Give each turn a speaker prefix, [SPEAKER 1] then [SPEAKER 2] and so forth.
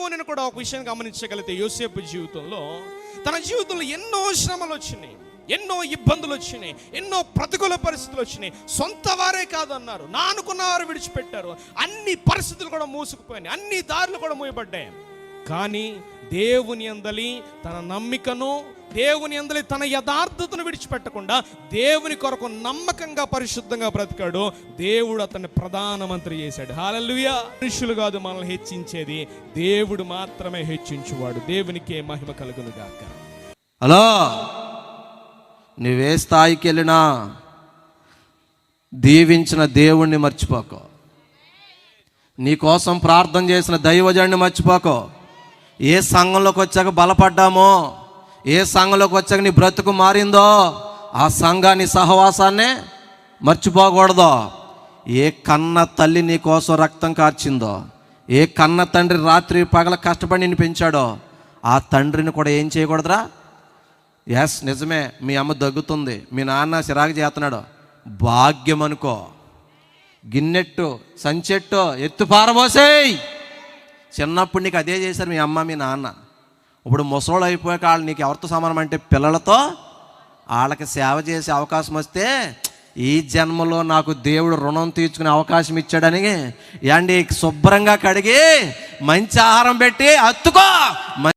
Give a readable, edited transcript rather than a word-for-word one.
[SPEAKER 1] దేవునిని కూడా ఒక విషయం గమనించగలిగితే, యోసేపు జీవితంలో, తన జీవితంలో ఎన్నో శ్రమలు వచ్చినాయి, ఎన్నో ఇబ్బందులు వచ్చినాయి, ఎన్నో ప్రతికూల పరిస్థితులు వచ్చినాయి. సొంత వారే కాదన్నారు, నా అనుకున్న వారు విడిచిపెట్టారు. అన్ని పరిస్థితులు కూడా మూసుకుపోయినాయి, అన్ని దారులు కూడా మూయబడ్డాయి. కానీ దేవుని యందలి తన నమ్మికను, దేవుని యందలి తన యథార్థతను విడిచిపెట్టకుండా దేవుని కొరకు నమ్మకంగా పరిశుద్ధంగా బ్రతికాడు. దేవుడు అతన్ని ప్రధానమంత్రి చేశాడు. హల్లెలూయా. మనుషులు కాదు మనల్ని హెచ్చించేది, దేవుడు మాత్రమే హెచ్చించువాడు. దేవునికే మహిమ కలుగును గాక.
[SPEAKER 2] హలో, నువ్వే స్థాయికి వెళ్ళినా దీవించిన దేవుణ్ణి మర్చిపోకో. నీకోసం ప్రార్థన చేసిన దైవజనుడిని మర్చిపోకో. ఏ సంఘంలోకి వచ్చాక బలపడ్డామో, ఏ సంఘంలోకి వచ్చాక నీ బ్రతుకు మారిందో, ఆ సంఘాన్ని సహవాసాన్నే మర్చిపోకూడదు. ఏ కన్న తల్లి నీ కోసం రక్తం కార్చిందో, ఏ కన్న తండ్రి రాత్రి పగల కష్టపడి నిన్ను పెంచాడో, ఆ తండ్రిని కూడా ఏం చేయకూడదురా. ఎస్, నిజమే, మీ అమ్మ దగ్గుతుంది, మీ నాన్న చిరాకు చేస్తున్నాడు, భాగ్యం అనుకో. గిన్నెట్టు సంచెట్టు ఎత్తు పారబోసేయ్. చిన్నప్పుడు నీకు అదే చేశారు మీ అమ్మ మీ నాన్న. ఇప్పుడు ముసలోళ్ళు అయిపోయాక వాళ్ళు నీకు ఎవరితో సమానం అంటే పిల్లలతో. వాళ్ళకి సేవ చేసే అవకాశం వస్తే, ఈ జన్మలో నాకు దేవుడు రుణం తీర్చుకునే అవకాశం ఇచ్చాడని ఏంటి శుభ్రంగా కడిగి మంచి ఆహారం పెట్టి అత్తుకో.